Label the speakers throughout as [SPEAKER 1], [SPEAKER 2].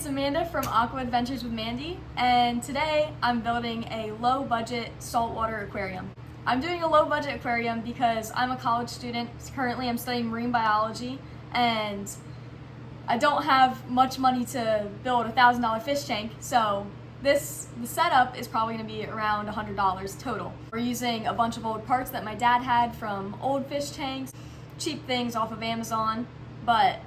[SPEAKER 1] it's Amanda from Aqua Adventures with Mandy, and today I'm building a low-budget saltwater aquarium. I'm doing a low-budget aquarium because I'm a college student. Currently I'm studying marine biology, and I don't have much money to build a $1,000 fish tank, so the setup is probably going to be around $100 total. We're using a bunch of old parts that my dad had from old fish tanks, cheap things off of Amazon, but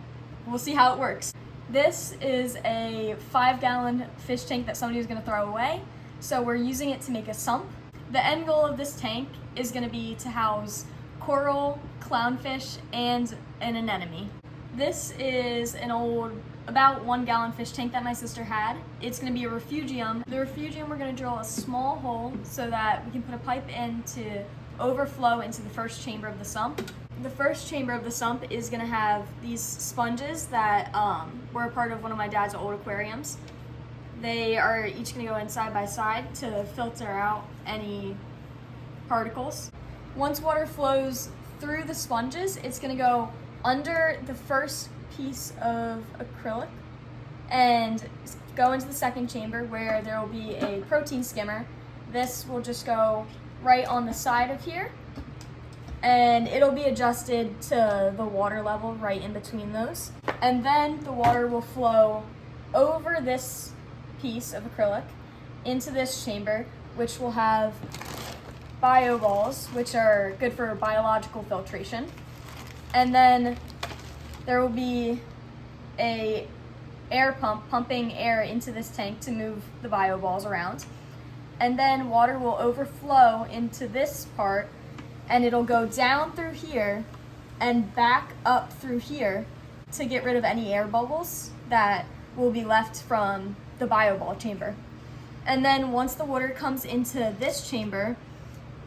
[SPEAKER 1] we'll see how it works. This is a 5-gallon fish tank that somebody was going to throw away, so we're using it to make a sump. The end goal of this tank is going to be to house coral, clownfish, and an anemone. This is an old, about 1-gallon fish tank that my sister had. It's going to be a refugium. The refugium, we're going to drill a small hole so that we can put a pipe in to overflow into the first chamber of the sump. The first chamber of the sump is going to have these sponges that were a part of one of my dad's old aquariums. They are each going to go in side by side to filter out any particles. Once water flows through the sponges, it's going to go under the first piece of acrylic and go into the second chamber where there will be a protein skimmer. This will just go right on the side of here, and it'll be adjusted to the water level right in between those. And then the water will flow over this piece of acrylic into this chamber, which will have bio balls, which are good for biological filtration. And then there will be a air pump pumping air into this tank to move the bio balls around. And then water will overflow into this part, and it'll go down through here and back up through here to get rid of any air bubbles that will be left from the bioball chamber. And then once the water comes into this chamber,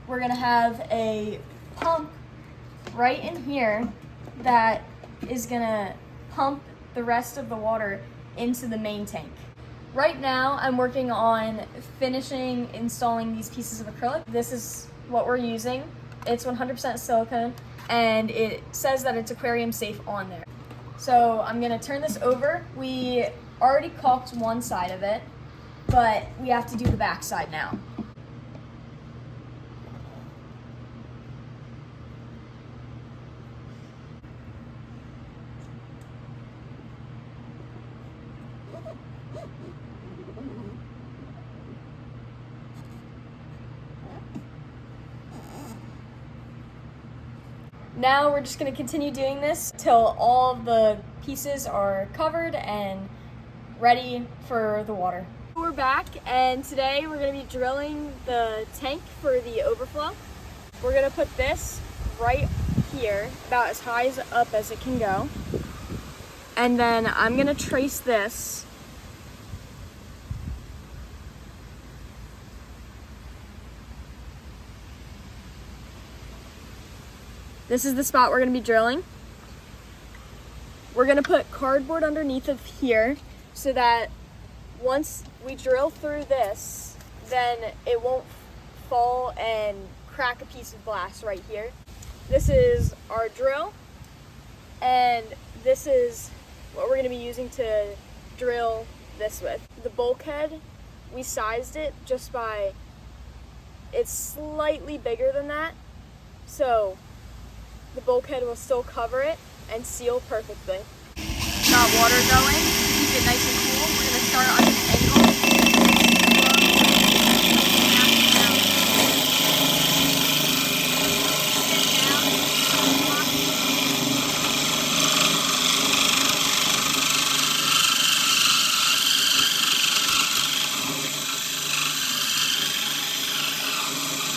[SPEAKER 1] we're gonna have a pump right in here that is gonna pump the rest of the water into the main tank. Right now, I'm working on finishing installing these pieces of acrylic. This is what we're using. It's 100% silicone, and it says that it's aquarium safe on there. So I'm gonna turn this over. We already caulked one side of it, but we have to do the back side now. Now we're just going to continue doing this till all of the pieces are covered and ready for the water. We're back, and today we're going to be drilling the tank for the overflow. We're going to put this right here, about as high up as it can go. And then I'm going to trace this . This is the spot we're going to be drilling. We're going to put cardboard underneath of here so that once we drill through this, then it won't fall and crack a piece of glass right here. This is our drill, and this is what we're going to be using to drill this with. The bulkhead, we sized it just by, it's slightly bigger than that, so the bulkhead will still cover it and seal perfectly. Got water going, keep it nice and cool. We're going to start on an angle.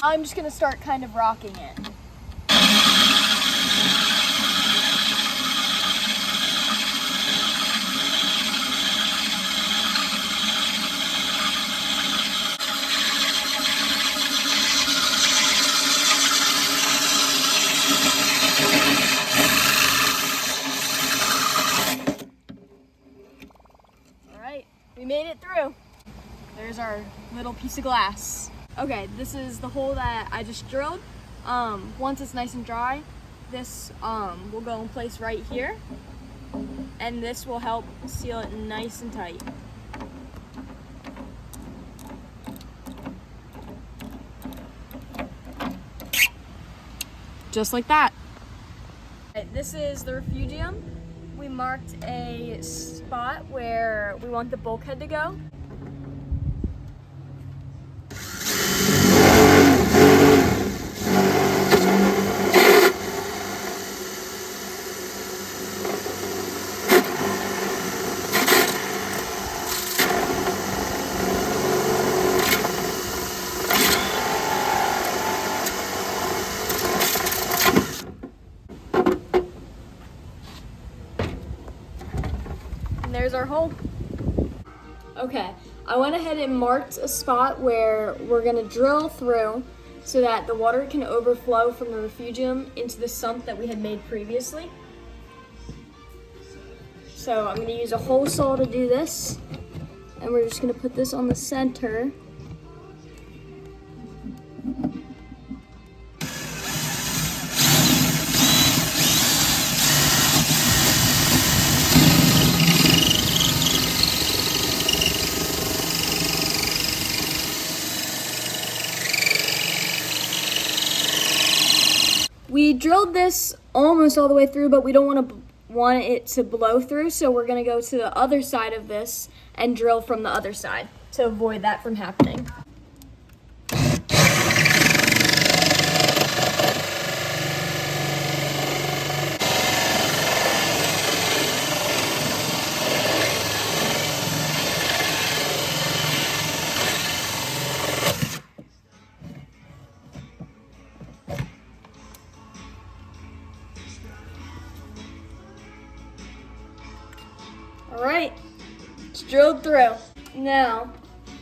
[SPEAKER 1] I'm just going to start kind of rocking it. We made it through. There's our little piece of glass. Okay, this is the hole that I just drilled. Once it's nice and dry, this will go in place right here, and this will help seal it nice and tight. just like that. This is the refugium. We marked a spot where we want the bulkhead to go. There's our hole. Okay, I went ahead and marked a spot where we're gonna drill through so that the water can overflow from the refugium into the sump that we had made previously. So I'm gonna use a hole saw to do this, and we're just gonna put this on the center. We drilled this almost all the way through, but we don't want it to blow through, so we're gonna go to the other side of this and drill from the other side to avoid that from happening. All right, it's drilled through. Now,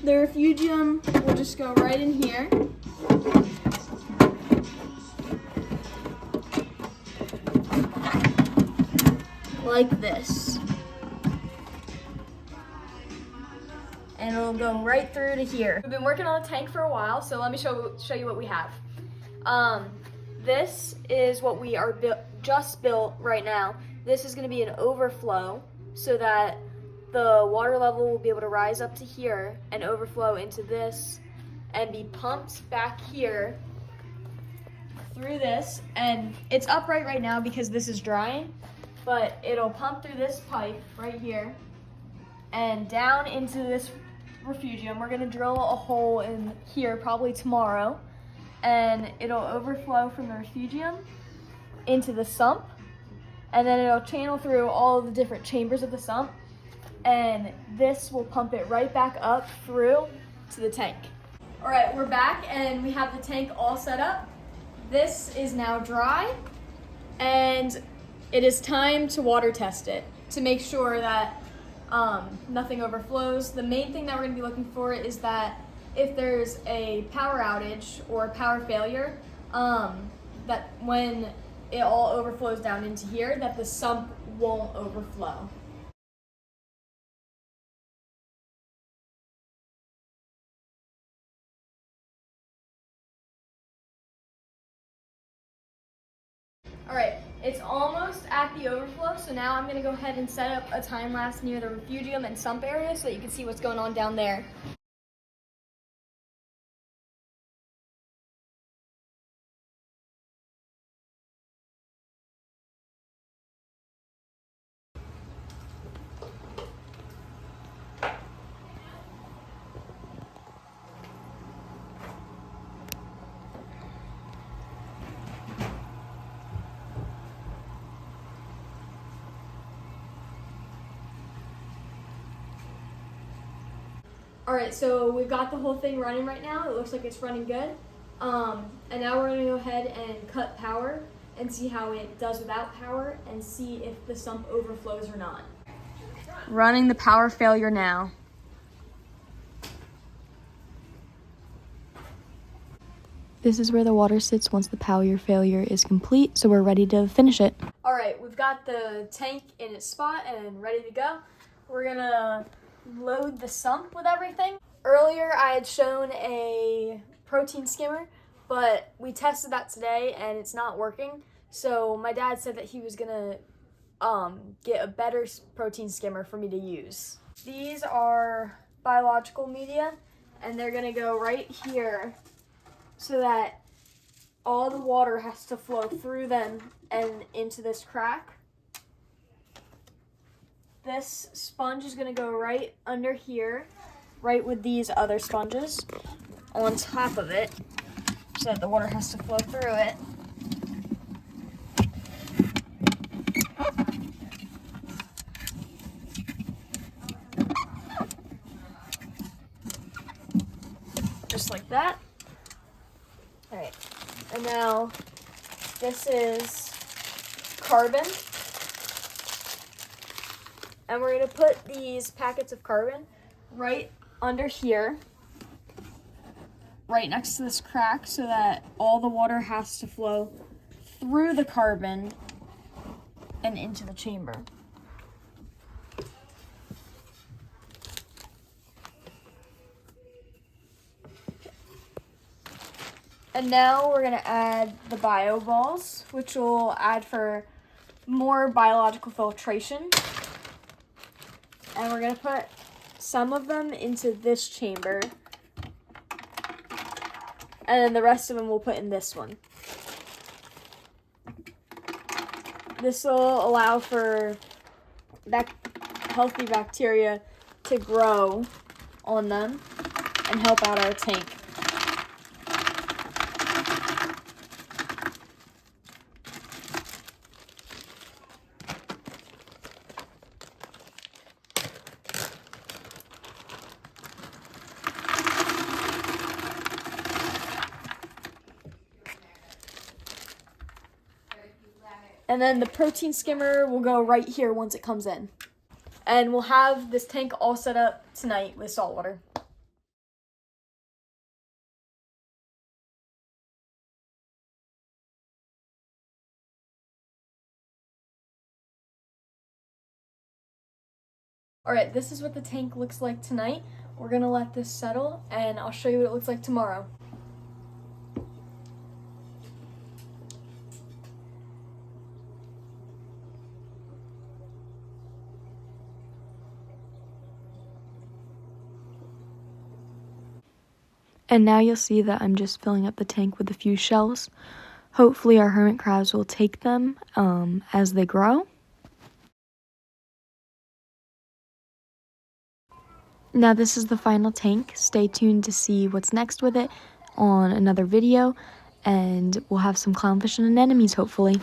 [SPEAKER 1] the refugium will just go right in here. Like this. And it'll go right through to here. We've been working on the tank for a while, so let me show you what we have. This is what we are just built right now. This is gonna be an overflow so that the water level will be able to rise up to here and overflow into this and be pumped back here through this. And it's upright right now because this is drying, but it'll pump through this pipe right here and down into this refugium. We're gonna drill a hole in here probably tomorrow, and it'll overflow from the refugium into the sump, and then it'll channel through all of the different chambers of the sump, and this will pump it right back up through to the tank. All right, we're back and we have the tank all set up. This is now dry, and it is time to water test it to make sure that nothing overflows. The main thing that we're gonna be looking for is that if there's a power outage or power failure, that when it all overflows down into here, that the sump won't overflow. All right, it's almost at the overflow, so now I'm gonna go ahead and set up a time lapse near the refugium and sump area so that you can see what's going on down there. All right, so we've got the whole thing running right now. It looks like it's running good. And now we're gonna go ahead and cut power and see how it does without power and see if the sump overflows or not. Running the power failure now.
[SPEAKER 2] This is where the water sits once the power failure is complete, so we're ready to finish it.
[SPEAKER 1] All right, we've got the tank in its spot and ready to go. We're gonna load the sump with everything. Earlier I had shown a protein skimmer, but we tested that today and it's not working. So my dad said that he was gonna get a better protein skimmer for me to use. These are biological media, and they're gonna go right here so that all the water has to flow through them and into this crack. This sponge is going to go right under here, right with these other sponges on top of it, so that the water has to flow through it. Just like that. All right, and now this is carbon. And we're gonna put these packets of carbon right under here, right next to this crack, so that all the water has to flow through the carbon and into the chamber. And now we're gonna add the bio balls, which will add for more biological filtration. And we're gonna put some of them into this chamber, and then the rest of them we'll put in this one. This will allow for healthy bacteria to grow on them and help out our tank. And then the protein skimmer will go right here once it comes in. And we'll have this tank all set up tonight with salt water. All right, this is what the tank looks like tonight. We're gonna let this settle, and I'll show you what it looks like tomorrow.
[SPEAKER 2] And now you'll see that I'm just filling up the tank with a few shells. Hopefully our hermit crabs will take them as they grow. Now this is the final tank. Stay tuned to see what's next with it on another video, and we'll have some clownfish and anemones hopefully.